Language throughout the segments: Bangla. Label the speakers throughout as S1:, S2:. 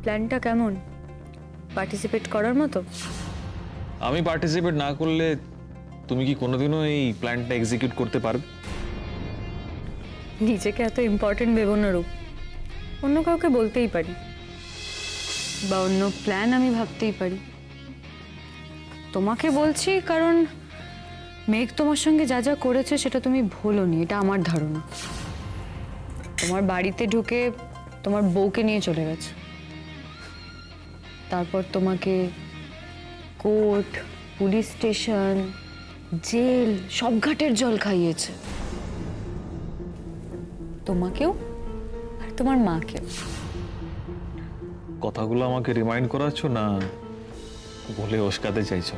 S1: প্ল্যানটা কেমন? পার্টিসিপেট করার মতো?
S2: আমি পার্টিসিপেট না করলে তুমি কি কোনোদিনও এই প্ল্যানটা এক্সিকিউট করতে পারবে?
S1: নিজেকে এত ইম্পর্টেন্ট ভেবো না রূপ, অন্য কাউকে বলতেই পারি বা অন্য প্ল্যান আমি ভাবতেই পারি। তোমাকে বলছি কারণ মেঘ তোমার সঙ্গে যা যা করেছে সেটা তুমি ভুলোনি, এটা আমার ধারণা। তোমার বাড়িতে ঢুকে তোমার বউকে নিয়ে চলে গেছে, তারপর তোমাকে কোর্ট, পুলিশ স্টেশন, জেল সব ঘাটের জল খাইয়েছে, তোমাকেও আর তোমার মাকেও।
S2: কথাগুলো আমাকে রিমাইন্ড করাচ্ছ না বলে উস্কাতে চাইছো?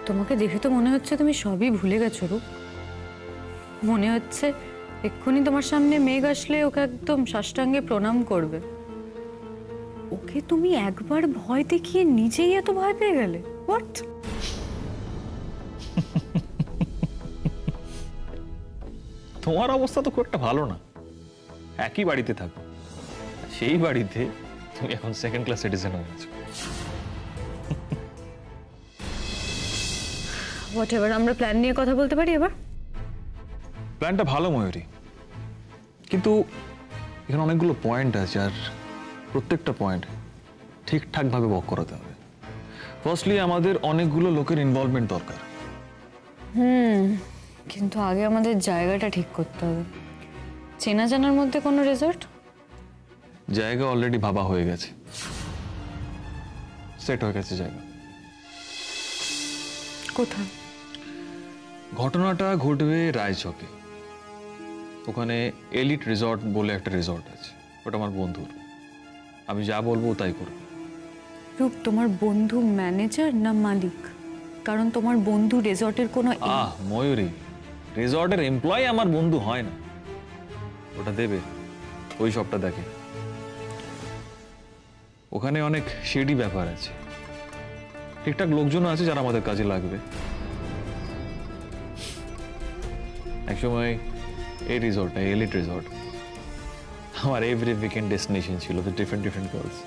S1: তোমাকে দেখে তো মনে হচ্ছে তুমি সবই ভুলে গেছো রূপ। মনে হচ্ছে এক্ষুনি তোমার সামনে মেঘ আসলে ওকে একদম সাষ্টাঙ্গে প্রণাম করবে। ওকে তুমি একবার ভয় দেখিয়ে নিজেই এত ভয় পেয়ে গেলে? হোয়াট?
S2: তোমার অবস্থা তো খুব একটা ভালো না। একই বাড়িতে থাকো, সেই বাড়িতে তুমি এখন সেকেন্ড ক্লাস সিটিজেন হয়ে গেছো।
S1: হোয়াটএভার, আমরা প্ল্যান নিয়ে কথা বলতে পারি এবার?
S2: প্ল্যানটা ভালো ময়ূরী, কিন্তু এখানে অনেকগুলো পয়েন্ট আছে আর প্রত্যেকটা পয়েন্ট ঠিকঠাকভাবে ওয়ার্ক করাতে হবে। ফার্স্টলি আমাদের অনেকগুলো লোকের ইনভলভমেন্ট দরকার।
S1: কিন্তু আগে আমাদের জায়গাটা ঠিক করতে হবে। চেনা জানার মধ্যে কোনো রিসর্ট?
S2: জায়গা অলরেডি ভাবা হয়ে গেছে, সেট হয়ে গেছে জায়গা।
S1: কোথায়?
S2: ঘটনাটা ঘটবে রায়চকে। ওখানে এলিট রিসর্ট বলে একটা রিসর্ট আছে, ওটা আমার বন্ধুর। আমি যা বলবো তাই করবো।
S1: রূপ, তোমার বন্ধু ম্যানেজার না মালিক? কারণ তোমার বন্ধু রিসর্টের কোনো
S2: ময়ূরী, রিসর্টের এমপ্লয়ি আমার বন্ধু হয় না। ওটা দেবে, ওই সবটা দেখে। ওখানে অনেক শেডি ব্যাপার আছে, ঠিকঠাক লোকজন আছে যারা আমাদের কাজে লাগবে। একসময় এই রিসর্টটা এলিট রিসর্ট আমার এভরি উইকেন্ড ডেস্টিনেশন ছিল, ডিফারেন্ট ডিফারেন্ট গার্লস।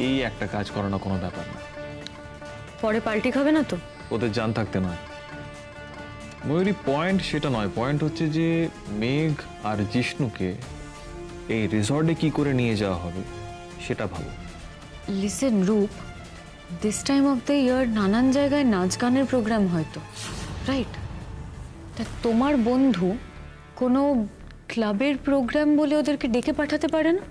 S2: এই একটা কাজ করো না, কোনো ব্যাপার না।
S1: পরে পাল্টি খাবে না তো?
S2: ওদের জান থাকতে নয় ময়ূরী, পয়েন্ট সেটা নয়। পয়েন্ট হচ্ছে যে মেঘ আর জিষ্ণুকে এই রিসর্টে কি করে নিয়ে যাওয়া হবে সেটা ভাবো।
S1: লিসেন রূপ, this time of the year নানান জায়গায় নাচ গানের প্রোগ্রাম হয়তো, রাইট? তা তোমার বন্ধু কোনো ক্লাবের প্রোগ্রাম বলে ওদেরকে ডেকে পাঠাতে পারে না?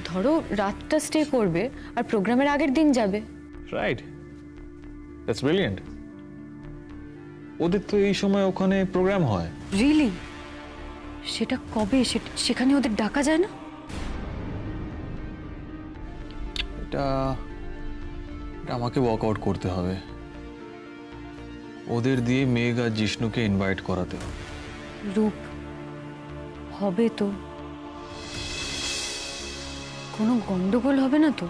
S1: ধরো রাতটা স্টে করবে আর প্রোগ্রামের আগের দিন যাবে।
S2: Right, that's brilliant. ওদের তো এই সময় ওখানে প্রোগ্রাম হয়।
S1: রিয়েলি? সেটা কবে? সেখানে ওদের ডাকা যায় না?
S2: এটা আমাকে ওয়ার্কআউট করতে হবে। ওদের দিয়ে মেঘ আর জিষ্ণুকে ইনভাইট করাতে হবে।
S1: রূপ, হবে তো? কোনো গন্ডগোল হবে না তো?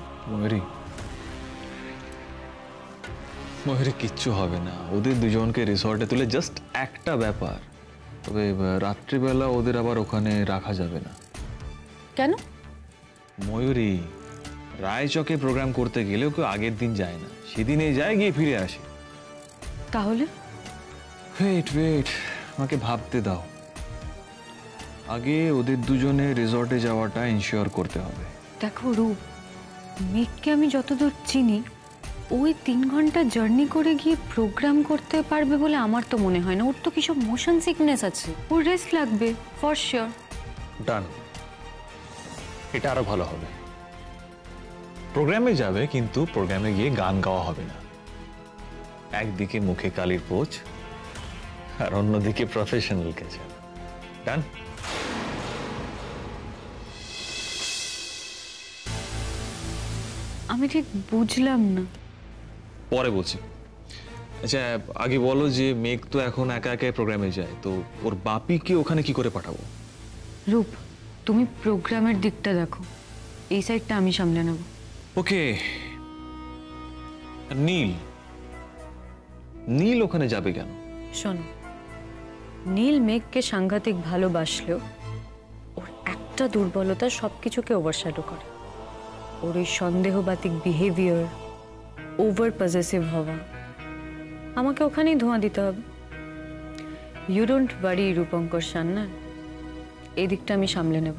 S2: ময়ূরী, কিচ্ছু হবে না। ওদের দুজনকে রিসর্টে তুলে জাস্ট একটা ব্যাপার, তবে রাত্রিবেলা ওদের আবার ওখানে রাখা যাবে না।
S1: কেন?
S2: ময়ূরী, রায়চকে প্রোগ্রাম করতে গেলেও কেউ আগের দিন যায় না, সেদিনে যায়, গিয়ে ফিরে আসে।
S1: তাহলে?
S2: ওয়েট, আমাকে ভাবতে দাও। আগে ওদের দুজনে রিসর্টে যাওয়াটা ইনশিওর করতে হবে।
S1: দেখো রূপ, মেঘকে আমি যতদূর চিনি, ওই 3 ঘন্টা জার্নি করে গিয়ে প্রোগ্রাম করতে পারবে বলে আমার তো মনে হয় না। ওর তো কিছু মোশন সিকনেস আছে, ওর রেস্ট লাগবে ফর শিওর।
S2: ডান, এটা আরো ভালো হবে। প্রোগ্রামে যাবে, কিন্তু প্রোগ্রামে গিয়ে গান গাওয়া হবে না। একদিকে মুখে কালির পোচ আর অন্যদিকে প্রফেশনাল কেছে। ডান?
S1: আমি ঠিক বুঝলাম না।
S2: পরে বলছি। আচ্ছা, আগে বলো যে মেঘ তো এখন একা একা প্রোগ্রামে যায়, তো ওর বাপিকে ওখানে কি করে পাঠাবো?
S1: রূপ, তুমি প্রোগ্রামের দিকটা দেখো, এই সাইডটা আমি সামলে নেব।
S2: ওকে। নীল ওখানে যাবে কেন?
S1: শোনো, নীল মেঘকে সাংঘাতিক ভালোবাসলেও ওর প্রত্যেকটা দুর্বলতা সবকিছুকে ওভারশ্যাডো করে। ওর ওই সন্দেহবাতিক বিহেভিয়ার, ওভার পজেসিভ হওয়া, আমাকে ওখানেই ধোঁয়া দিতে হবে। You don't worry Rupankar Sanyal, এই দিকটা আমি সামলে নেব।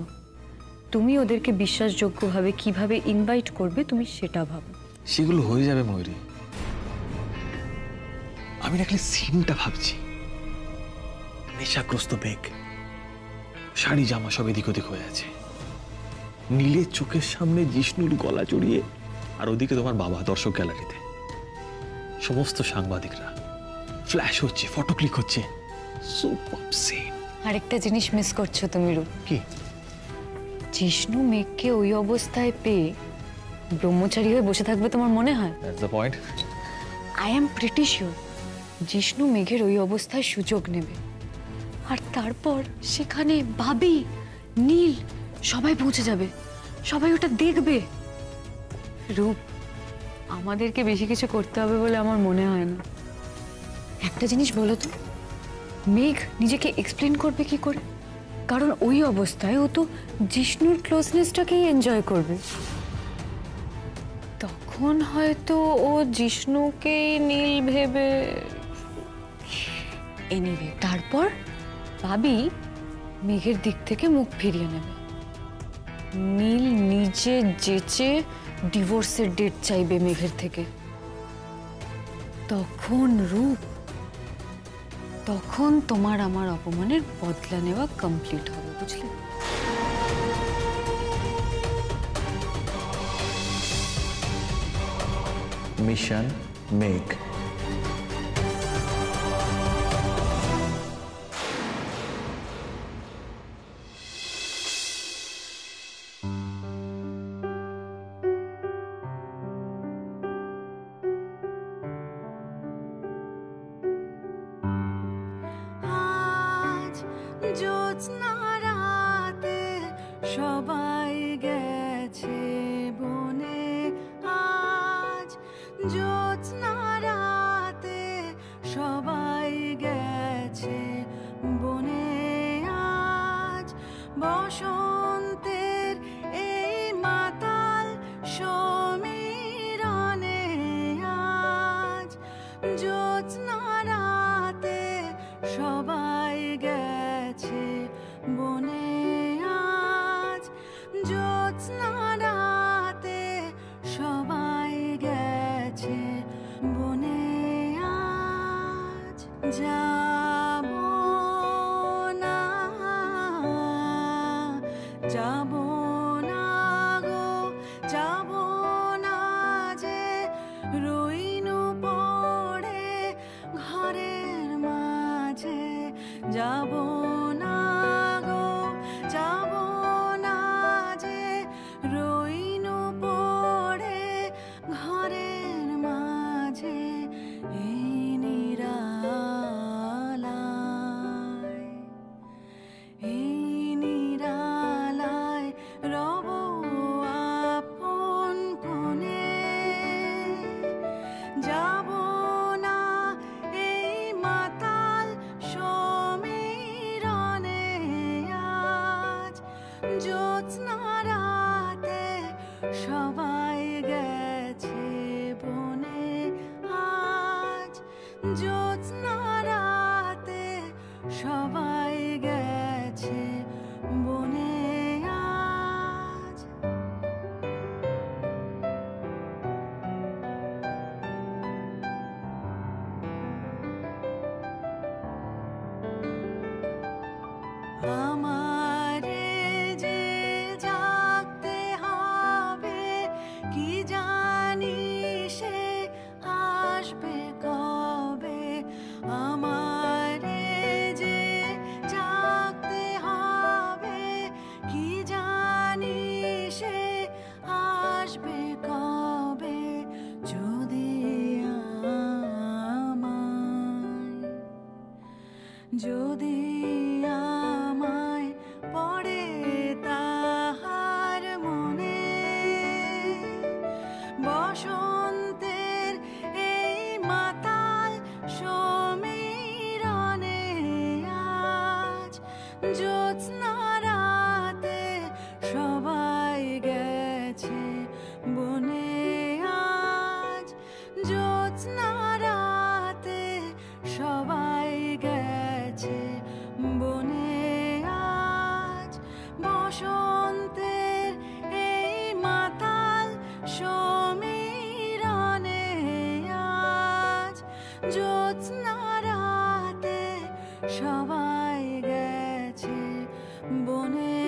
S1: তুমি ওদেরকে বিশ্বাসযোগ্যভাবে কিভাবে ইনভাইট করবে তুমি সেটা ভাবো।
S2: সেগুলো হয়ে যাবে ময়ূরী। আমি নাকি সিনটা ভাবছি। নেশাগ্রস্ত মেঘ, শাড়ি জামা সব এদিক ওদিক হয়ে আছে, নীলের চোখের সামনে জিষ্ণুর গলা জড়িয়ে, আর ওদিকে তোমার বাবা দর্শক গ্যালারিতে, সমস্ত সাংবাদিকরা, ফ্ল্যাশ হচ্ছে, ফটো ক্লিক হচ্ছে। Super scene.
S1: আরেকটা জিনিস মিস করছো তুমি রূপ।
S2: কি?
S1: জিষ্ণু মেঘকে ওই অবস্থায় পেয়ে ব্রহ্মচারী হয়ে বসে থাকবে তোমার মনে হয়?
S2: That's the point.
S1: I am pretty sure Jishnu মেঘের ওই অবস্থায় সুযোগ নেবে, আর তারপর সেখানে ভাবি, নীল সবাই পৌঁছে যাবে, সবাই ওটা দেখবে। রূপ, আমাদেরকে বেশি কিছু করতে হবে বলে আমার মনে হয় না। একটা জিনিস বলো তো, মেঘ নিজেকে এক্সপ্লেন করবে কি করে? কারণ ওই অবস্থায় ও তো জিষ্ণুর ক্লোজনেসটাকেই এনজয় করবে। তখন হয়তো ও জিষ্ণুকেই নীল ভেবে, এনিওয়ে তারপর ভাবি মেঘের দিক থেকে মুখ ফিরিয়ে নেবে। নীল নিজে যেচে ডিভোর্সের ডেট চাইবে মেঘের থেকে। তখন রূপ, তখন তোমার আমার অপমানের বদলা নেওয়া কমপ্লিট হবে, বুঝলে?
S2: মিশন মেঘ।
S3: জ্যোৎস্না রাতে সবাই গেছে বনে, আজ জ্যোৎস্না রাতে সবাই গেছে বনে, আজ বসন্তের এই মাতাল সমীরণে, আজ জ্যোৎস্না রাতে সবাই গেছে বনে, আজ জ্যোৎস্না রাতে সবাই গেছে বনে, আজ যাব না, যাব না গো, যাব না যে রইনু পড়ে ঘরের মাঝে, যাব না গো, যাব না যে রইনু পড়ে ঘরের মাঝে, এই নিরালায়, এই নিরালায় রব আপন কোণে, যাব না এই মাতাল সমীরণে, আজ জ্যোৎস্না রাতে সবাই গেছে বনে, আজ জ্যোৎস্না রাতে সবাই গেছে বনে, আজ। আমারে যে জাগতে হবে কি জানি সে আসবে কবে, আমারে যে জাগতে হবে কি জানি সে আসবে কবে, যদি আমায়, যদি আমায় পড়ে তাহার মনে, বসন্তের এই মাতাল সমীরণে, আজ জ্যোৎস্না রাতে জ্যোৎস্না রাতে সবাই গেছে বনে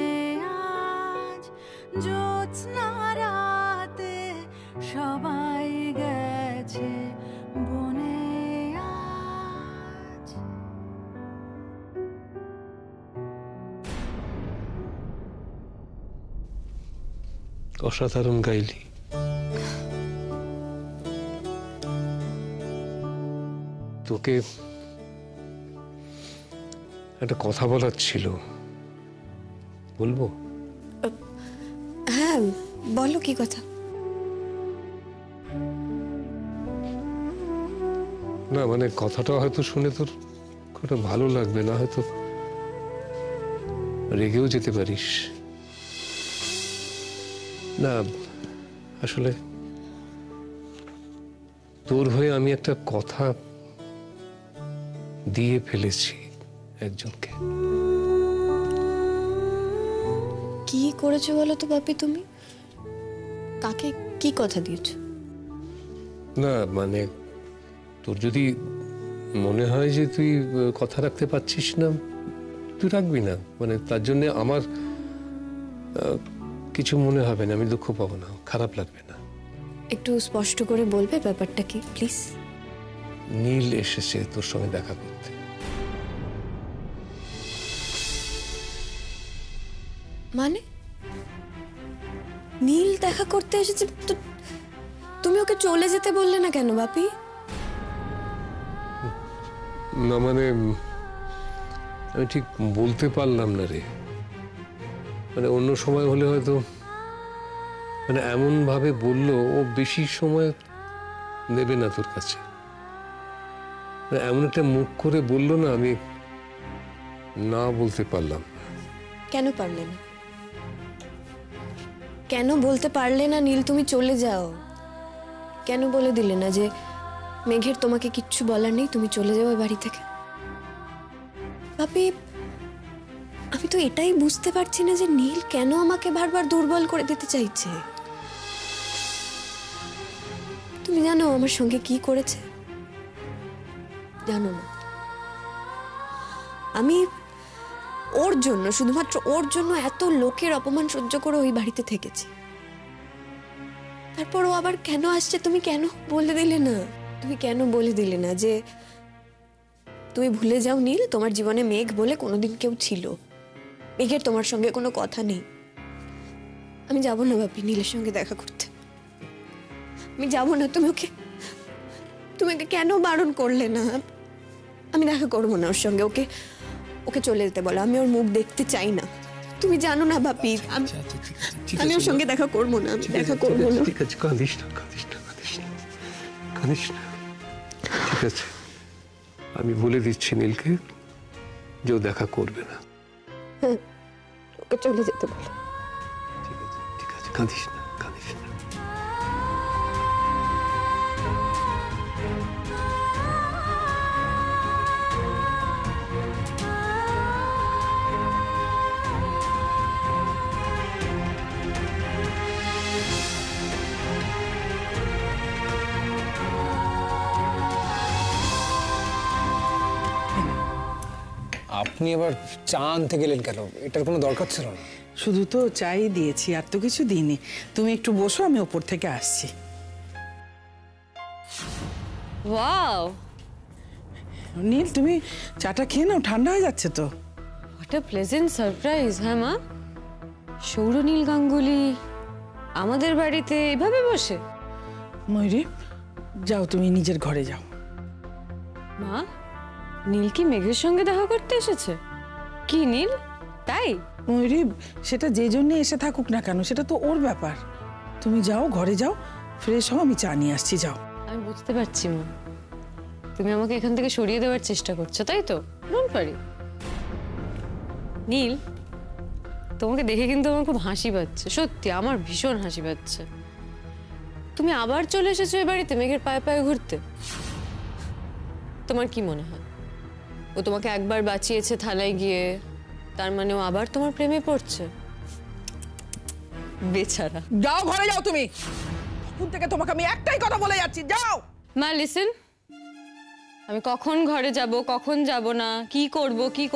S3: আজ, জ্যোৎস্না রাতে সবাই গেছে বনে আজ।
S4: অসাধারণ গাইলি। তোকে একটা কথা বলার ছিল, বলবো?
S5: হ্যাঁ বলো, কি কথা?
S4: না মানে কথাটা হয়তো শুনে তোর খুব ভালো লাগবে না, হয়তো রেগেও যেতে পারিস। না আসলে তোর হয়ে আমি একটা কথা দিয়ে ফেলেছি একজনকে।
S5: কি করেছো বলো তো বাপি তুমি? কাকে কি কথা দিয়েছো?
S4: না মানে তোর যদি মনে হয় যে তুই কথা রাখতে পারছিস না, তুই রাখবি না, মানে তার জন্য আমার কিছু মনে হবে না, আমি দুঃখ পাবো না, খারাপ লাগবে না।
S5: একটু স্পষ্ট করে বলবে ব্যাপারটা কি প্লিজ?
S4: নীল এসেছে তোর সঙ্গে দেখা করতে।
S5: মানে নীল দেখা করতে এসেছে? তুমি ওকে চলে যেতে বললে না কেন বাপি?
S4: না মানে আমি ঠিক বলতে পারলাম না রে, মানে অন্য সময় হলে হয়তো মানে এমন ভাবে বললো, ও বেশি সময় নেবে না তোর কাছে, মানে এমন একটা মুখ করে বললো না, আমি না বলতে পারলাম না।
S5: কেন পারলে না? কেন বলতে পারলে না নীল তুমি চলে যাও? কেন বলে দিলে না যে মেঘের তোমাকে কিচ্ছু বলার নেই, তুমি চলে যাও এই বাড়ি থেকে? বাপি আমি তো এটাই বুঝতে পারছি না যে নীল কেন আমাকে বারবার দুর্বল করে দিতে চাইছে। তুমি জানো আমার সঙ্গে কি করেছে? জানো না? আমি ওর জন্য, শুধুমাত্র ওর জন্য এত লোকের অপমান সহ্য করে ওই বাড়িতে থেকেছি। তারপর ও আবার কেন আসছে তুমি কেন বলে দিলে না? তুমি কেন বলে দিলে না যে তুমি ভুলে যাও নীল, তোমার জীবনে মেঘ বলে কোনোদিন কেউ ছিল, মেঘের তোমার সঙ্গে কোনো কথা নেই। আমি যাব না বাপি নীলের সঙ্গে দেখা করতে, আমি যাব না। তুমি ওকে কেন বারণ করলে না? আমি দেখা করবো না ওর সঙ্গে, ওকে চলে যেতে বলো, আমি ওর মুখ দেখতে চাই না। তুমি জানো না বাপি আমি ওর সঙ্গে দেখা করবো না, আমি দেখা করবো না।
S4: ঠিক আছে, কাঁদিস না, কাঁদিস না, কাঁদিস না, কাঁদিস না, ঠিক আছে? আমি বলে দিচ্ছি নীলকে যে ও দেখা করবে না।
S5: ওকে চলে যেতে বলো।
S4: ঠিক আছে, ঠিক আছে, কাঁদিস না, কাঁদিস না।
S6: আপনি আবার চা আনতে গেলেন কেন? এটার কোনো দরকার ছিল না।
S7: শুধু তো চাই দিয়েছি, আর তো কিছু দিইনি। তুমি একটু বসো, আমি ওপর থেকে আসছি।
S1: ওয়াও,
S7: নীল তুমি চাটা খেয়ে নাও, ঠান্ডা হয়ে যাচ্ছে তো।
S1: What a pleasant surprise. হ্যাঁ মা, সৌরনীল গাঙ্গুলি আমাদের বাড়িতে এভাবে বসে?
S7: ময়ূরী যাও, তুমি নিজের ঘরে যাও।
S1: মা, নীল কি মেঘের সঙ্গে দেখা করতে এসেছে? কি নীল তাই?
S7: ময়ূরী সেটা যে জন্য এসে থাকুক না কেন, সেটা তো ওর ব্যাপার। তুমি যাও, ঘরে যাও, ফ্রেশ হও, আমি চা নিয়ে আসছি, যাও।
S1: আমি বুঝতে পারছি মা, তুমি আমাকে এখান থেকে সরিয়ে দেওয়ার চেষ্টা করছো, তাই তো? Don't worry. নীল, তোমাকে দেখে কিন্তু আমার খুব হাসি পাচ্ছে, সত্যি আমার ভীষণ হাসি পাচ্ছে। তুমি আবার চলে এসেছো এই বাড়িতে মেঘের পায়ে পায়ে ঘুরতে। তোমার কি মনে হয় ও তোমাকে একবার বাঁচিয়েছে থালায় গিয়ে, তার মানে ও আবার তোমার প্রেমে পড়ছে? বেচারা।
S7: যাও ঘরে যাও তুমি, তখন থেকে তোমাকে আমি একটাই কথা বলে যাচ্ছি, যাও।
S1: মা লিসেন, আমি কখন ঘরে যাব কখন যাব না, কি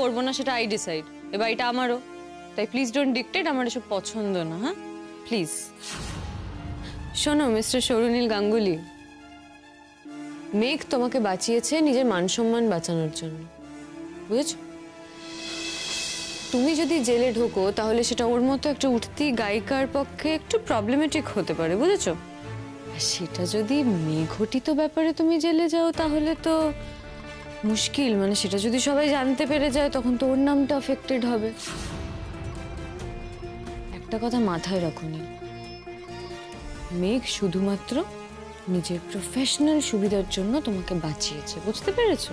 S1: করব না সেটা আই ডিসাইড। এ বাড়িটা আমারও, তাই প্লিজ ডোন্ট ডিক্টেট। আমার এসব পছন্দ না। হ্যাঁ প্লিজ। শোনো মিস্টার সৌরনীল গাঙ্গুলি, মেঘ তোমাকে বাঁচিয়েছে নিজের মান সম্মান বাঁচানোর জন্য, বুঝেছো? তুমি যদি জেলে ঢোকো তাহলে সেটা ওর মতো একটা উঠতি গায়িকার পক্ষে একটু প্রবলেমেটিক হতে পারে, বুঝেছো? আর সেটা যদি মেঘঘটিত ব্যাপারে তুমি জেলে যাও তাহলে তো মুশকিল। মানে সেটা যদি সবাই জানতে পেরে যায় তখন তো ওর নামটা অ্যাফেক্টেড হবে। একটা কথা মাথায় রাখুন, মেঘ শুধুমাত্র নিজের প্রফেশনাল সুবিধার জন্য তোমাকে বাঁচিয়েছে, বুঝতে পেরেছো?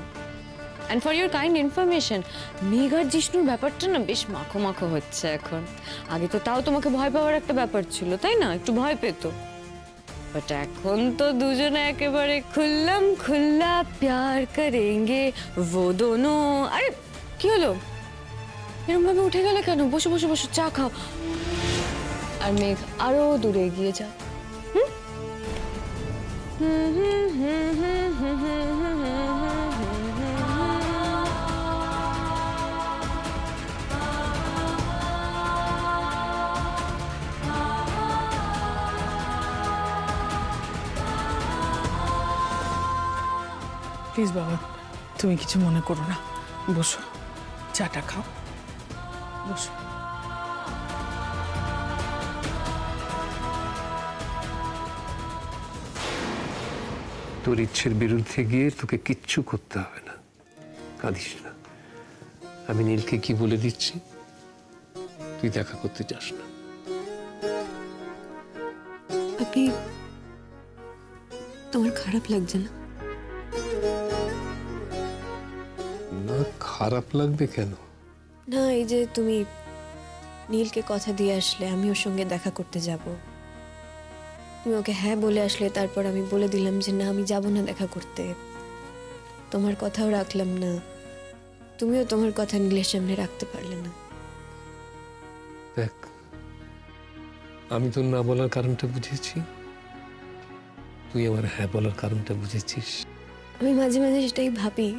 S1: And for your kind information, মেঘ আর জিষ্ণুর ব্যাপারটা না বেশ মাখো মাখো হচ্ছে এখন। আগে তো তাও তোমাকে ভয় পাওয়ার একটা ব্যাপার ছিল, তাই না? একটু ভয় পেত। বাট এখন তো দুজনে একেবারে খুল্লাম খুল্লা প্যার করেঙ্গে वो दोनों। আরে কি হলো, এরকম ভাবে উঠে গেলে কেন? বসো বসো বসো, চা খাও। আর মেঘ আরো দূরে এগিয়ে যা।
S7: প্লিজ বাবা, তুমি কিছু মনে করো না, বসো, চাটা খাও, বসো।
S4: তোর ইচ্ছের বিরুদ্ধে গিয়ে তোকে কিচ্ছু করতে হবে না, কাঁদিস না। আমি নীলকে কি বলে দিচ্ছি, তুই দেখা করতে চাস না।
S5: আপনি, তোমার খারাপ লাগছে না?
S4: না, খারাপ লাগবে কেন?
S5: না, এই যে তুমি নীলকে কথা দিয়ে আসলে আমি ওর সঙ্গে দেখা করতে যাব, তুমি ওকে হ্যাঁ বলে আসলে, তারপর আমি বলে দিলাম যে না আমি যাব না দেখা করতে, তোমার কথাও রাখলাম না, তুমিও তোমার কথা নীলের সামনে রাখতে পারলে না।
S4: দেখ, আমি তোর না বলার কারণটা বুঝেছি, তুই আমার হ্যাঁ বলার কারণটা বুঝেছিস।
S5: আমি মাঝে মাঝে সেটাই ভাবি,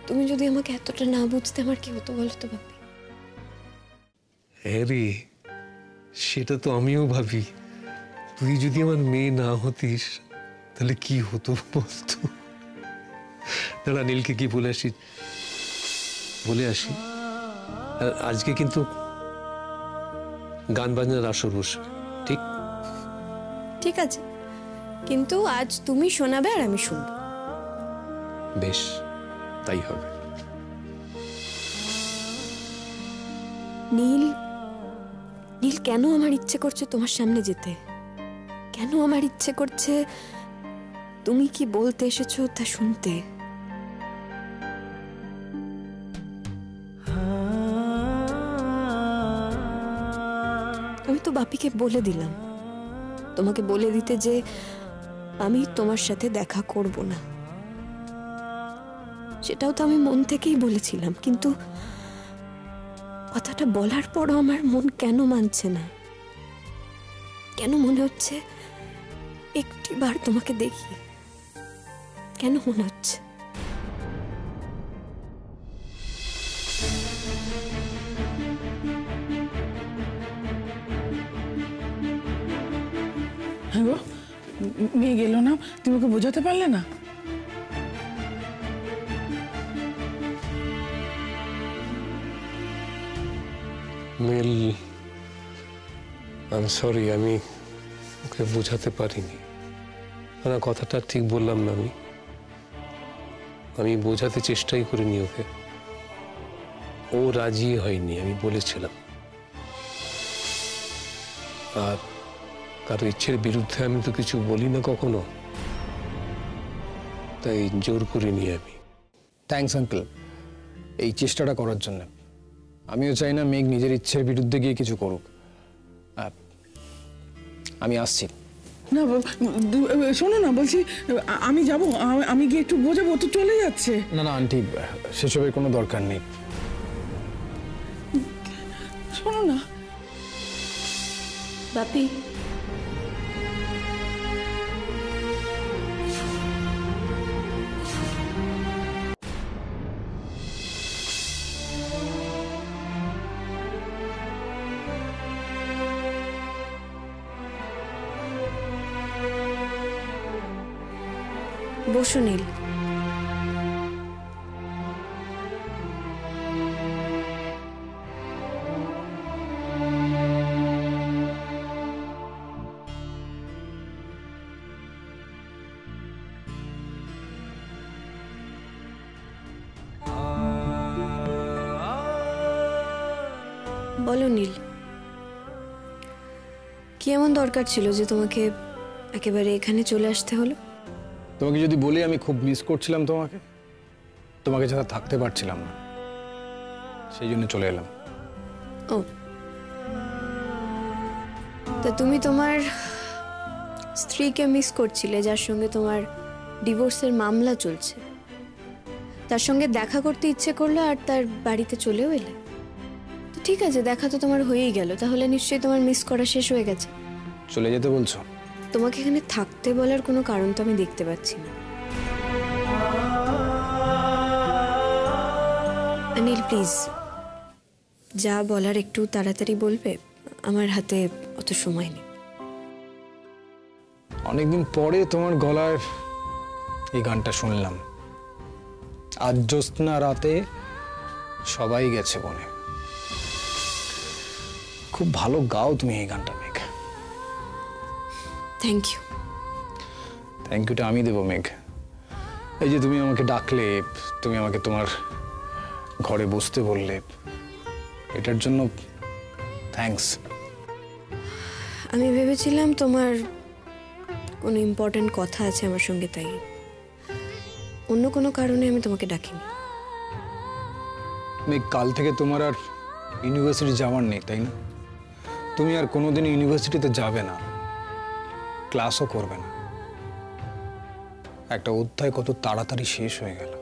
S5: তুমি যদি আমাকে এতটা না বুঝতে আমার কি হতো বলো তো ভাবি?
S4: হ্যাঁ রে, সেটা তো আমিও ভাবি। তুই যদি আমার মেয়ে না হতিস তাহলে কি হতো বলতো? দাঁড়া, নীলকে কি বলে আসি, বলে আসি। আর আজকে কিন্তু গান বাজনার আসর বসবে, ঠিক?
S5: ঠিক আছে, কিন্তু আজ তুমি শোনাবে আর আমি শুনবো।
S4: বেশ, তাই হবে।
S5: নীল, নীল কেন আমার ইচ্ছে করছে তোমার সামনে যেতে? কেন আমার ইচ্ছে করছে তুমি কি বলতে এসেছো তা শুনতে? আমি তো বাপিকে বলে দিলাম, তোমাকে বলে দিতে যে আমি তোমার সাথে দেখা করব না। সেটাও তো আমি মন থেকেই বলেছিলাম, কিন্তু কথাটা বলার পরও আমার মন কেন মানছে না? কেন মনে হচ্ছে একটিবার তোমাকে দেখি, কেন মনে হচ্ছে?
S7: হ্যাঁ গো, মেয়ে গেল না, তুমি ওকে বোঝাতে পারলে না?
S4: নীল, আই এম সরি, আমি ওকে বোঝাতে পারিনি। না, কথাটা ঠিক বললাম না। আমি বোঝাতে চেষ্টাই করিনি ওকে। ও রাজি হয়নি, আমি বলেছিলাম। আর কারো ইচ্ছের বিরুদ্ধে আমি তো কিছু বলি না কখনো, তাই জোর করিনি আমি।
S6: থ্যাঙ্কস আঙ্কেল এই চেষ্টাটা করার জন্য। আমিও চাই না মেঘ নিজের ইচ্ছের বিরুদ্ধে গিয়ে কিছু করুক। আমি আসছি।
S7: না শোনো না, বলছি আমি যাব, আমি গিয়ে একটু বোঝাবো, তো চলে যাচ্ছে।
S6: না না আন্টি, সেসবের কোনো দরকার নেই।
S7: শোনো না
S5: বাপি, বসো নীল। বলো নীল, কি এমন দরকার ছিল যে তোমাকে একেবারে এখানে চলে আসতে হলো?
S6: তোমাকে যদি বলি আমি খুব মিস করছিলাম তোমাকে, তোমাকে ছাড়া থাকতে পারছিলাম না, সেই জন্য চলে এলাম।
S5: ও, তা তুমি তোমার স্ত্রীকে মিস করছিলে, যার সঙ্গে তোমার ডিভোর্সের মামলা চলছে, তার সঙ্গে দেখা করতে ইচ্ছে করলো আর তার বাড়িতে চলেও এলে। তো ঠিক আছে, দেখা তো তোমার হয়েই গেল, তাহলে নিশ্চয়ই তোমার মিস করা শেষ হয়ে গেছে।
S6: চলে যেতে বলছো?
S5: তোমাকে এখানে থাকতে বলার কোনো কারণ তো আমি দেখতে পাচ্ছি না। অনিল প্লিজ, যা বলার একটু তাড়াতাড়ি বলবে, আমার হাতে অত সময় নেই।
S6: অনেকদিন পরে তোমার গলার এই গানটা শুনলাম, আজ জ্যোৎস্না রাতে সবাই গেছে বনে। খুব ভালো গাও তুমি এই গানটা মেঘ।
S5: Thank you.
S6: থ্যাংক ইউটা আমি দেবো মেঘ। এই যে তুমি আমাকে ডাকলে, তুমি আমাকে তোমার ঘরে বসতে বললে, এটার জন্য থ্যাঙ্কস।
S5: আমি ভেবেছিলাম তোমার কোনো ইম্পর্ট্যান্ট কথা আছে আমার সঙ্গে, তাই অন্য কোনো কারণে আমি তোমাকে ডাকিনি।
S6: মেঘ, কাল থেকে তোমার আর ইউনিভার্সিটি যাওয়ার নেই, তাই না? তুমি আর কোনোদিন ইউনিভার্সিটিতে যাবে না, ক্লাসও করবে না। একটা অধ্যায় কত তাড়াতাড়ি শেষ হয়ে গেল।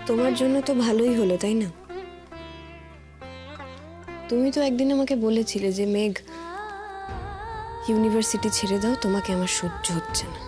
S5: তোমার জন্য তো ভালোই হলো, তাই না? তুমি তো একদিন আমাকে বলেছিলে যে মেঘ, ইউনিভার্সিটি ছেড়ে দাও, তোমাকে আমার সহ্য হচ্ছে না।